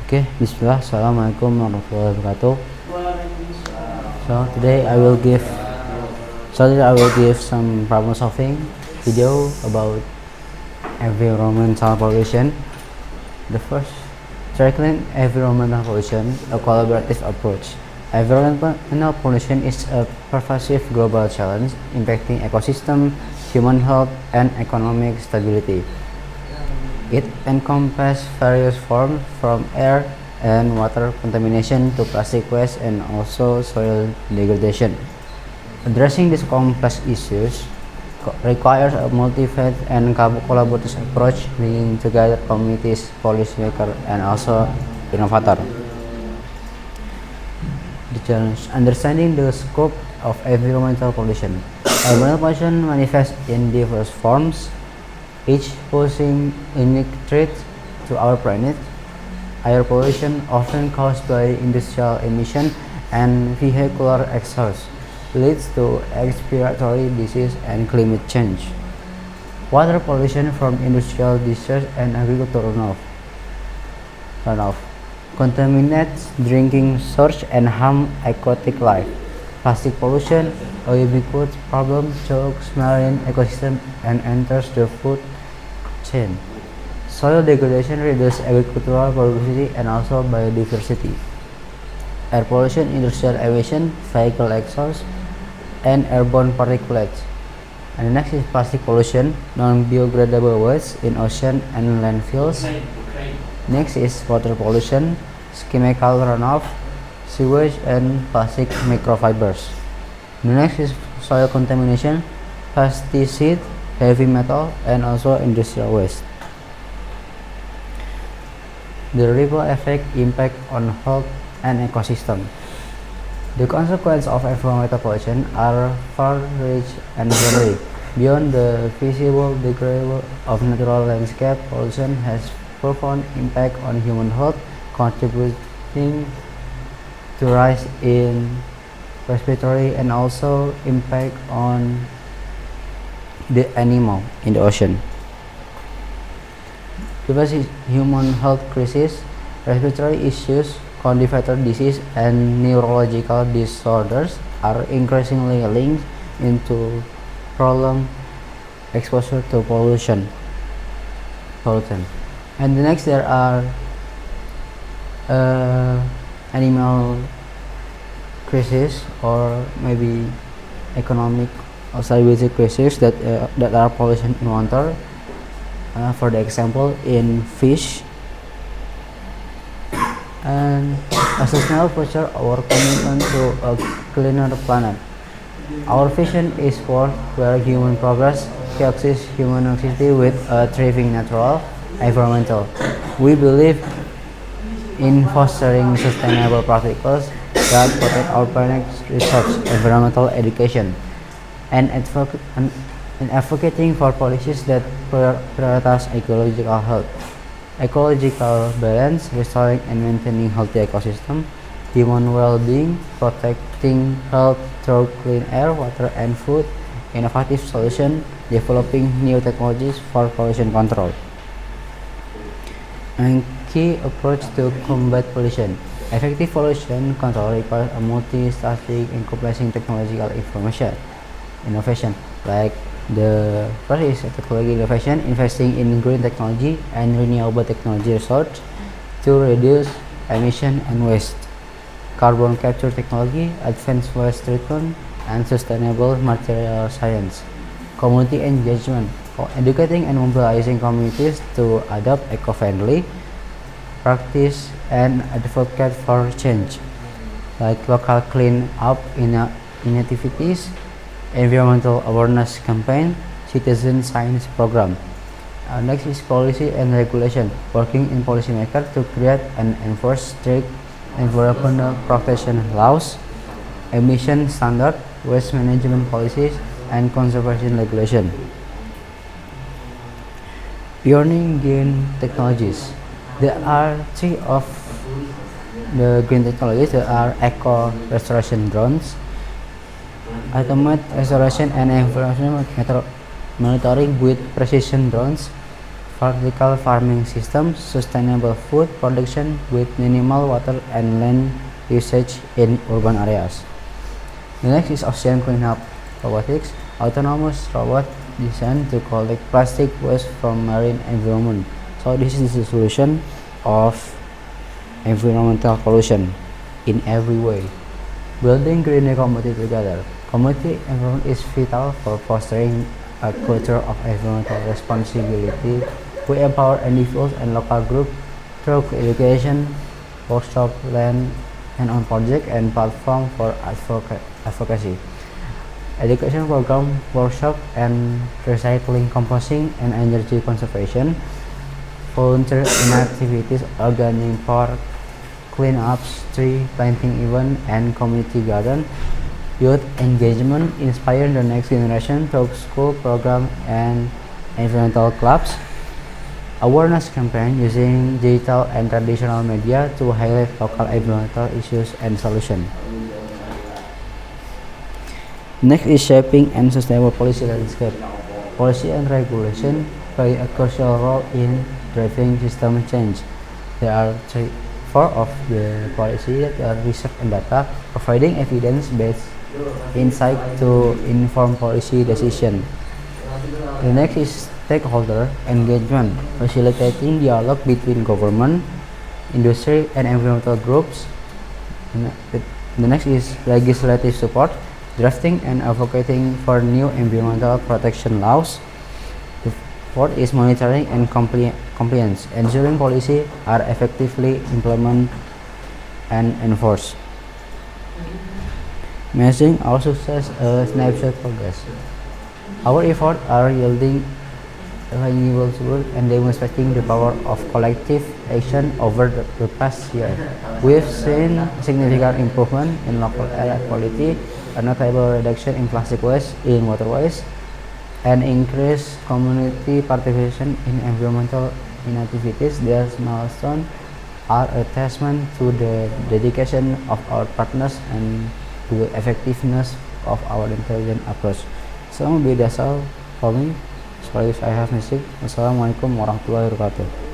Okay, Bismillah, Assalamualaikum warahmatullahi wabarakatuh. So today I will give some problem solving video about environmental pollution. The first, tackling environmental pollution, a collaborative approach. Environmental pollution is a pervasive global challenge impacting ecosystem, human health, and economic stability. It encompasses various forms from air and water contamination to plastic waste and also soil degradation. Addressing these complex issues requires a multi-phase and collaborative approach bringing together communities, policymakers, and also innovators. The challenge: understanding the scope of environmental pollution. Environmental pollution manifests in diverse forms, each posing unique threats to our planet. Air pollution, often caused by industrial emission and vehicular exhaust, leads to respiratory disease and climate change. Water pollution from industrial discharge and agricultural runoff contaminates drinking source and harm aquatic life. Plastic pollution, a ubiquitous problem, chokes marine ecosystem and enters the food chain. Soil degradation reduces agricultural productivity and also biodiversity. Air pollution, industrial emission, vehicle exhaust, and airborne particulates. And the next is plastic pollution, non-biodegradable waste in ocean and landfills. Next is water pollution, chemical runoff, sewage, and plastic microfibers. The next is soil contamination, pesticide, heavy metal, and also industrial waste. The ripple effect impact on health and ecosystem. The consequences of environmental pollution are far-reaching and varied. Beyond the visible degradation of natural landscape, pollution has profound impact on human health, contributing to rise in respiratory and also impact on the animal in the ocean. Because human health crisis, respiratory issues, congenital disease, and neurological disorders are increasingly linked into prolonged exposure to pollutant. And the next, there are animal crisis or maybe economic or stability crisis that are pollution in water. For the example, in fish. And as a sustainable future, our commitment to a cleaner planet. Our vision is world where human progress coexists human activity with a thriving natural environmental. We believe in fostering sustainable practices that protect our planet, research, environmental education, and advocating for policies that prioritize ecological health, ecological balance, restoring and maintaining healthy ecosystem, human well-being, protecting health through clean air, water, and food, innovative solutions, developing new technologies for pollution control. And key approach to combat pollution. Effective pollution control requires a multi-strategic encompassing technological innovation, like the first is technology innovation, investing in green technology and renewable technology research to reduce emission and waste, carbon capture technology, advanced waste treatment, and sustainable material science. Community engagement, educating and mobilizing communities to adopt eco-friendly practice and advocate for change, like local clean up initiatives, environmental awareness campaign, citizen science program. Next is policy and regulation, working in policymakers to create and enforce strict environmental protection laws, emission standard, waste management policies, and conservation regulation. Pioneering green technologies. There are three of the green technologies. There are eco restoration drones, automated restoration and environmental monitoring with precision drones, vertical farming systems, sustainable food production with minimal water and land usage in urban areas. The next is ocean cleanup robotics, autonomous robot designed to collect plastic waste from marine environment. So this is the solution of environmental pollution in every way. Building greener community together. Community environment is vital for fostering a culture of environmental responsibility. We empower individuals and local groups through education, workshop, land on project and platform for advocacy. Education program, workshop and recycling, composting and energy conservation. Volunteer in activities, organic park, cleanups, tree planting event and community garden. Youth engagement, inspire the next generation through school program and environmental clubs. Awareness campaign using digital and traditional media to highlight local environmental issues and solutions. Next is shaping and sustainable policy landscape. Policy and regulation play a crucial role in driving system change. There are four of the policy that are research and data, providing evidence-based insight to inform policy decision. The next is stakeholder engagement, facilitating dialogue between government, industry, and environmental groups. The next is legislative support, drafting and advocating for new environmental protection laws. The fourth is monitoring and compliance, ensuring policy are effectively implemented and enforced. Measuring our success a snapshot progress. Our efforts are yielding tangible results and demonstrating the power of collective action over the past year. We have seen significant improvement in local air quality, a notable reduction in plastic waste in waterways, and increased community participation in environmental activities. These milestones are a testament to the dedication of our partners and to the effectiveness of our intelligent approach. So, that's all for me. Sorry if I have mistake. Wassalamualaikum warahmatullahi wabarakatuh.